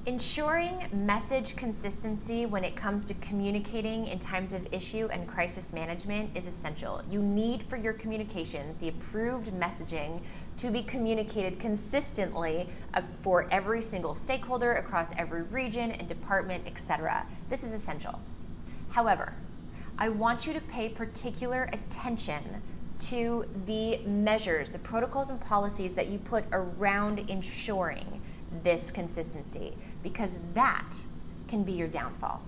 Ensuring message consistency when it comes to communicating in times of issue and crisis management is essential. You need for your communications the approved messaging to be communicated consistently for every single stakeholder across every region and department, etc. This is essential. However, I want you to pay particular attention to the measures, the protocols and policies that you put around ensuring this consistency, because that can be your downfall.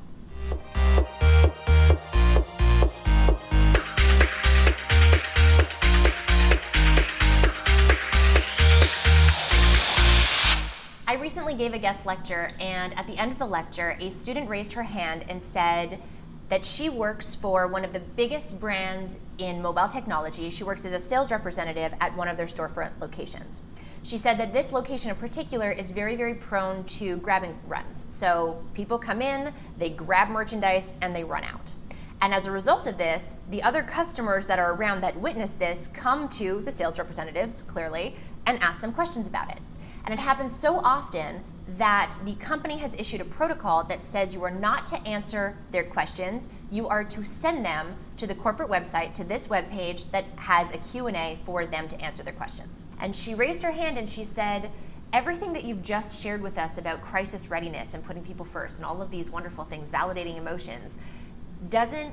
I recently gave a guest lecture, and at the end of the lecture, a student raised her hand and said that she works for one of the biggest brands in mobile technology. She works as a sales representative at one of their storefront locations. She said that this location in particular is very, very prone to grabbing runs. So people come in, they grab merchandise, and they run out. And as a result of this, the other customers that are around that witness this come to the sales representatives, clearly, and ask them questions about it. And it happens so often that the company has issued a protocol that says you are not to answer their questions. You are to send them to the corporate website, to this webpage that has a Q&A for them to answer their questions. And she raised her hand and she said, everything that you've just shared with us about crisis readiness and putting people first and all of these wonderful things, validating emotions, doesn't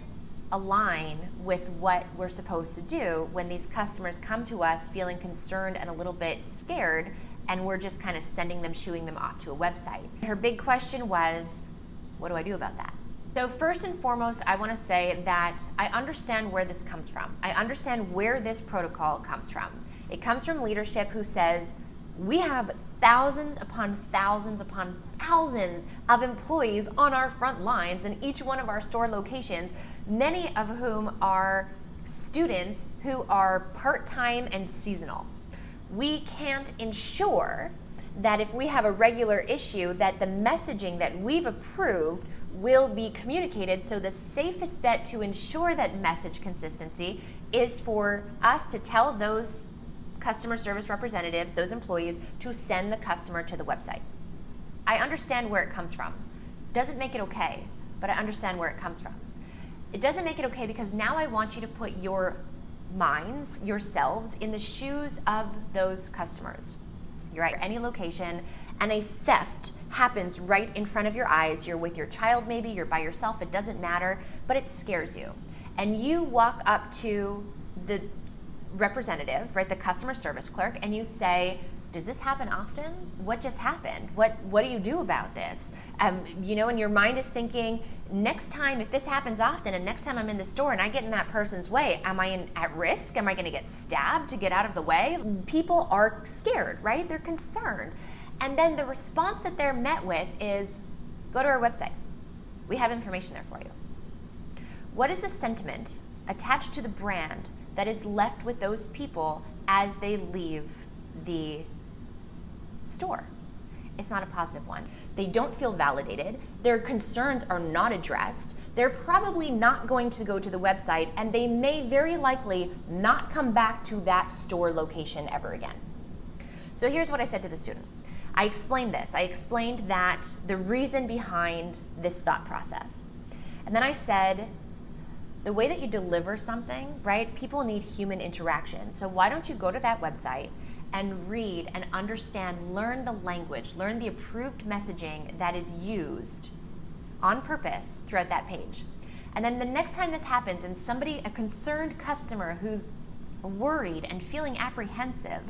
align with what we're supposed to do when these customers come to us feeling concerned and a little bit scared, and we're just kind of sending them, shooing them off to a website. Her big question was, what do I do about that? So first and foremost, I want to say that I understand where this comes from. I understand where this protocol comes from. It comes from leadership who says, we have thousands upon thousands upon thousands of employees on our front lines in each one of our store locations, many of whom are students who are part-time and seasonal. We can't ensure that if we have a regular issue that the messaging that we've approved will be communicated. So the safest bet to ensure that message consistency is for us to tell those customer service representatives, those employees, to send the customer to the website. I understand where it comes from. Doesn't make it okay, but I understand where it comes from. It doesn't make it okay because now I want you to put your minds, yourselves, in the shoes of those customers. You're at any location and a theft happens right in front of your eyes. You're with your child maybe, you're by yourself, it doesn't matter, but it scares you. And you walk up to the representative, right, the customer service clerk, and you say, does this happen often? What just happened? What do you do about this? And your mind is thinking, next time, if this happens often, and next time I'm in the store and I get in that person's way, am I at risk? Am I going to get stabbed to get out of the way? People are scared, right? They're concerned. And then the response that they're met with is, go to our website. We have information there for you. What is the sentiment attached to the brand that is left with those people as they leave the store? It's not a positive one. They don't feel validated. Their concerns are not addressed. They're probably not going to go to the website, and they may very likely not come back to that store location ever again. So here's what I said to the student. I explained this. I explained that the reason behind this thought process. And then I said, the way that you deliver something, right? People need human interaction. So why don't you go to that website and read and understand, learn the language, learn the approved messaging that is used on purpose throughout that page. And then the next time this happens and a concerned customer who's worried and feeling apprehensive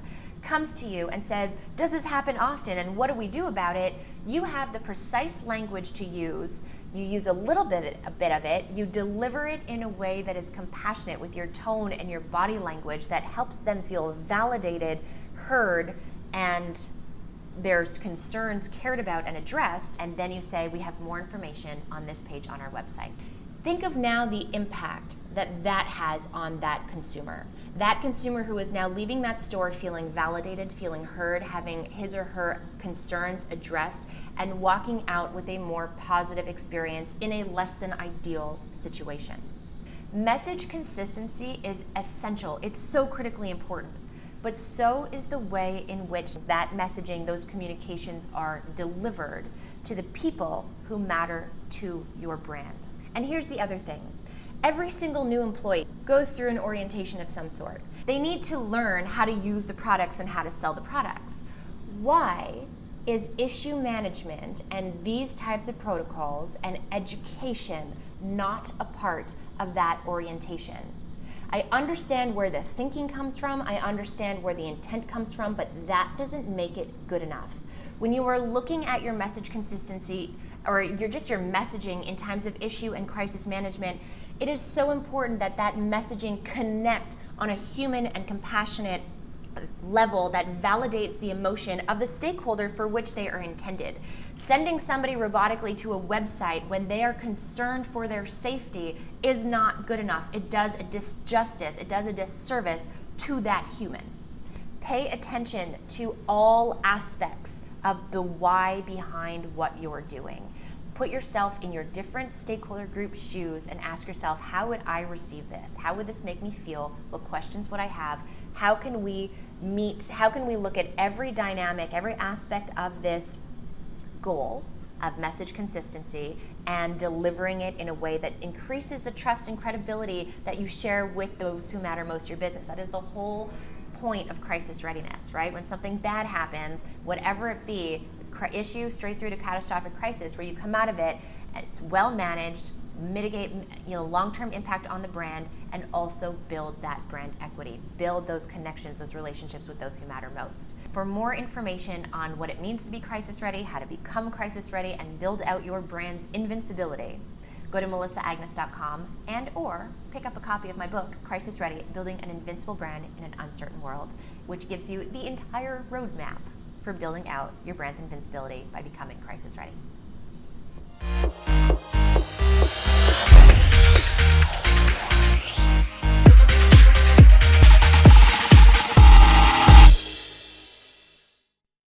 comes to you and says, does this happen often and what do we do about it? You have the precise language to use. You use a bit of it, you deliver it in a way that is compassionate with your tone and your body language that helps them feel validated, heard, and their concerns cared about and addressed, and then you say, we have more information on this page on our website. Think of now the impact that has on that consumer who is now leaving that store feeling validated, feeling heard, having his or her concerns addressed, and walking out with a more positive experience in a less than ideal situation. Message consistency is essential. It's so critically important but so is the way in which that messaging, those communications are delivered to the people who matter to your brand. And here's the other thing. Every single new employee goes through an orientation of some sort. They need to learn how to use the products and how to sell the products. Why is issue management and these types of protocols and education not a part of that orientation? I understand where the thinking comes from, I understand where the intent comes from, but that doesn't make it good enough. When you are looking at your message consistency or your messaging in times of issue and crisis management, it is so important that that messaging connect on a human and compassionate level that validates the emotion of the stakeholder for which they are intended. Sending somebody robotically to a website when they are concerned for their safety is not good enough. It does a disjustice, it does a disservice to that human. Pay attention to all aspects of the why behind what you're doing. Put yourself in your different stakeholder group shoes and ask yourself, how would I receive this? How would this make me feel? What questions would I have? How can we look at every dynamic, every aspect of this goal of message consistency and delivering it in a way that increases the trust and credibility that you share with those who matter most to your business? That is the whole point of crisis readiness, right? When something bad happens, whatever it be, issue straight through to catastrophic crisis, where you come out of it and it's well managed, mitigate long-term impact on the brand, and also build that brand equity, build those connections, those relationships with those who matter most. For more information on what it means to be crisis ready, how to become crisis ready, and build out your brand's invincibility, go to melissaagnes.com and or pick up a copy of my book, Crisis Ready, Building an Invincible Brand in an Uncertain World, which gives you the entire roadmap for building out your brand's invincibility by becoming crisis ready.